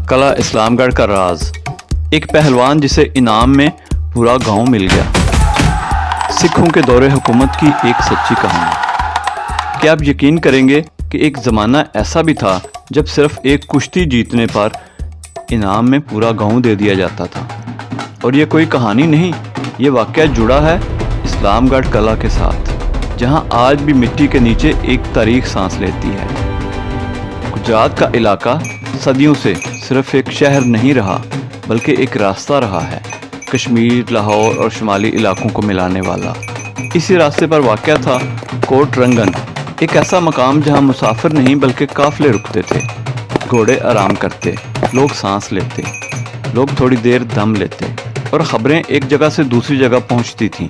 قلعہ اسلام گڑھ کا راز، ایک پہلوان جسے انعام میں پورا گاؤں مل گیا۔ سکھوں کے دور حکومت کی ایک سچی کہانی۔ کیا آپ یقین کریں گے کہ ایک زمانہ ایسا بھی تھا جب صرف ایک کشتی جیتنے پر انعام میں پورا گاؤں دے دیا جاتا تھا؟ اور یہ کوئی کہانی نہیں، یہ واقعہ جڑا ہے اسلام گڑھ قلعہ کے ساتھ، جہاں آج بھی مٹی کے نیچے ایک تاریخ سانس لیتی ہے۔ گجرات کا علاقہ صدیوں سے صرف ایک شہر نہیں رہا بلکہ ایک راستہ رہا ہے، کشمیر، لاہور اور شمالی علاقوں کو ملانے والا۔ اسی راستے پر واقع تھا کوٹ رنگن، ایک ایسا مقام جہاں مسافر نہیں بلکہ قافلے رکتے تھے، گھوڑے آرام کرتے، لوگ سانس لیتے، لوگ تھوڑی دیر دم لیتے اور خبریں ایک جگہ سے دوسری جگہ پہنچتی تھیں۔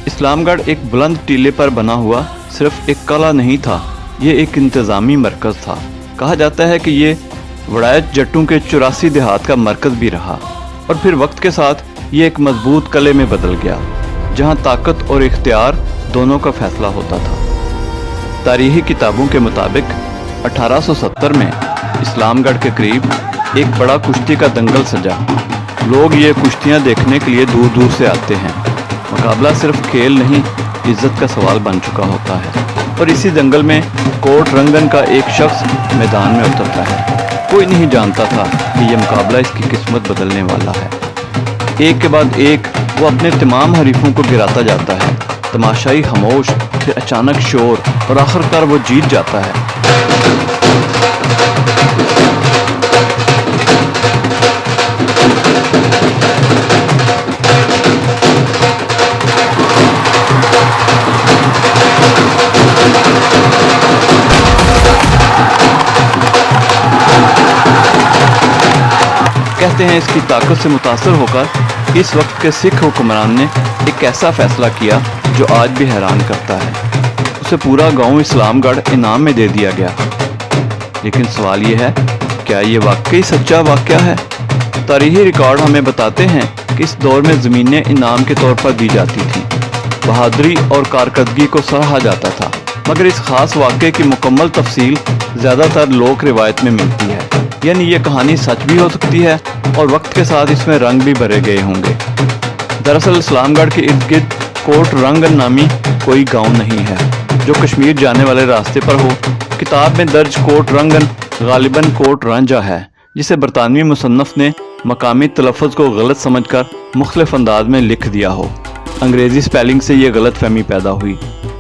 اسلام گڑھ ایک بلند ٹیلے پر بنا ہوا صرف ایک قلعہ نہیں تھا، یہ ایک انتظامی مرکز تھا۔ کہا جاتا ہے کہ یہ وڑائچ جٹوں کے 84 دیہات کا مرکز بھی رہا، اور پھر وقت کے ساتھ یہ ایک مضبوط قلعے میں بدل گیا، جہاں طاقت اور اختیار دونوں کا فیصلہ ہوتا تھا۔ تاریخی کتابوں کے مطابق 1870 میں اسلام گڑھ کے قریب ایک بڑا کشتی کا دنگل سجا۔ لوگ یہ کشتیاں دیکھنے کے لیے دور دور سے آتے ہیں۔ مقابلہ صرف کھیل نہیں، عزت کا سوال بن چکا ہوتا ہے، اور اسی دنگل میں کوٹ رنگن کا ایک شخص میدان میں اترتا ہے۔ کوئی نہیں جانتا تھا کہ یہ مقابلہ اس کی قسمت بدلنے والا ہے۔ ایک کے بعد ایک وہ اپنے تمام حریفوں کو گراتا جاتا ہے، تماشائی خاموش، پھر اچانک شور، اور آخر کار وہ جیت جاتا ہے۔ کہتے ہیں اس کی طاقت سے متاثر ہو کر اس وقت کے سکھ حکمران نے ایک ایسا فیصلہ کیا جو آج بھی حیران کرتا ہے۔ اسے پورا گاؤں اسلام گڑھ انعام میں دے دیا گیا۔ لیکن سوال یہ ہے، کیا یہ واقعی سچا واقعہ ہے؟ تاریخی ریکارڈ ہمیں بتاتے ہیں کہ اس دور میں زمینیں انعام کے طور پر دی جاتی تھیں، بہادری اور کارکردگی کو سراہا جاتا تھا، مگر اس خاص واقعے کی مکمل تفصیل زیادہ تر لوک روایت میں ملتی ہے۔ یعنی یہ کہانی سچ بھی ہو سکتی ہے اور وقت کے ساتھ اس میں رنگ بھی بھرے گئے ہوں گے۔ دراصل اسلام گڑھ کے ارد گرد کوٹ رنگن نامی کوئی گاؤں نہیں ہے جو کشمیر جانے والے راستے پر ہو۔ کتاب میں درج کوٹ رنگن غالباً کوٹ رانجھا ہے، جسے برطانوی مصنف نے مقامی تلفظ کو غلط سمجھ کر مختلف انداز میں لکھ دیا ہو۔ انگریزی سپیلنگ سے یہ غلط فہمی پیدا ہوئی۔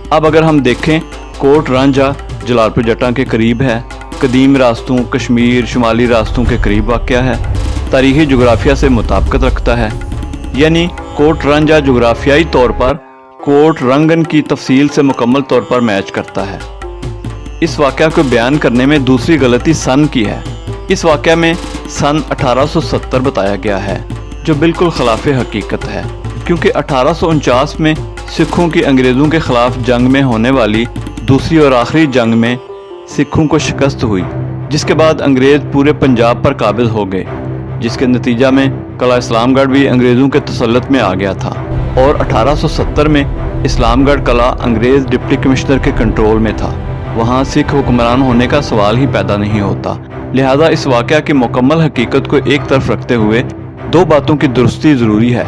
اب اگر ہم دیکھیں، کوٹ رانجھا جلال پور جٹاں کے قریب ہے، قدیم راستوں، کشمیر، شمالی راستوں کے قریب واقع ہے، تاریخی جغرافیہ سے مطابقت رکھتا ہے۔ یعنی کوٹ رانجھا جغرافیائی طور پر کوٹ رنگن کی تفصیل سے مکمل طور پر میچ کرتا ہے۔ اس واقعہ کو بیان کرنے میں دوسری غلطی سن کی ہے۔ اس واقعہ میں سن 1870 بتایا گیا ہے، جو بالکل خلاف حقیقت ہے، کیونکہ 1849 میں سکھوں کی انگریزوں کے خلاف جنگ میں ہونے والی دوسری اور آخری جنگ میں سکھوں کو شکست ہوئی، جس کے بعد انگریز پورے پنجاب پر قابض ہو گئے، جس کے نتیجہ میں قلعہ اسلام گڑھ بھی انگریزوں کے تسلط میں آ گیا تھا، اور 1870 میں اسلام گڑھ قلعہ انگریز ڈپٹی کمشنر کے کنٹرول میں تھا۔ وہاں سکھ حکمران ہونے کا سوال ہی پیدا نہیں ہوتا۔ لہذا اس واقعہ کی مکمل حقیقت کو ایک طرف رکھتے ہوئے دو باتوں کی درستی ضروری ہے۔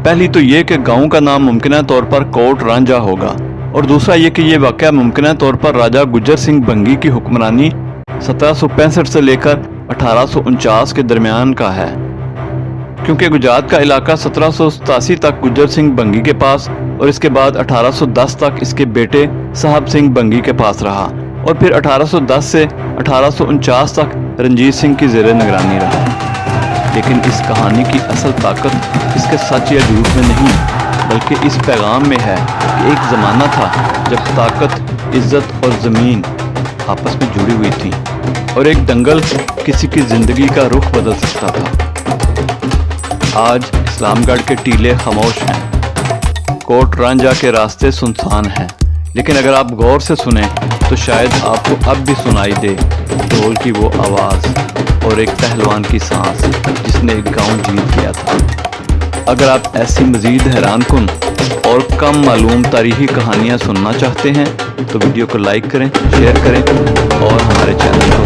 پہلی تو یہ کہ گاؤں کا نام ممکنہ طور پر کوٹ رانجھا ہوگا، اور دوسرا یہ کہ یہ واقعہ ممکنہ طور پر راجہ گجر سنگھ بنگی کی حکمرانی 1765 سے لے کر 1849 کے درمیان کا ہے، کیونکہ گجرات کا علاقہ 1787 تک گجر سنگھ بنگی کے پاس، اور اس کے بعد 1810 تک اس کے بیٹے صاحب سنگھ بنگی کے پاس رہا، اور پھر 1810 سے 1849 تک رنجیت سنگھ کی زیر نگرانی رہا۔ لیکن اس کہانی کی اصل طاقت اس کے سچ یا جھوٹ میں نہیں، بلکہ اس پیغام میں ہے کہ ایک زمانہ تھا جب طاقت، عزت اور زمین آپس میں جڑی ہوئی تھی، اور ایک دنگل کسی کی زندگی کا رخ بدل سکتا تھا۔ آج اسلام گڑھ کے ٹیلے خاموش ہیں، کوٹ رانجھا کے راستے سنسان ہیں، لیکن اگر آپ غور سے سنیں تو شاید آپ کو اب بھی سنائی دے ڈھول کی وہ آواز اور ایک پہلوان کی سانس جس نے ایک گاؤں جیت لیا تھا۔ اگر آپ ایسی مزید حیران کن اور کم معلوم تاریخی کہانیاں سننا چاہتے ہیں تو ویڈیو کو لائک کریں، شیئر کریں اور ہمارے چینل کو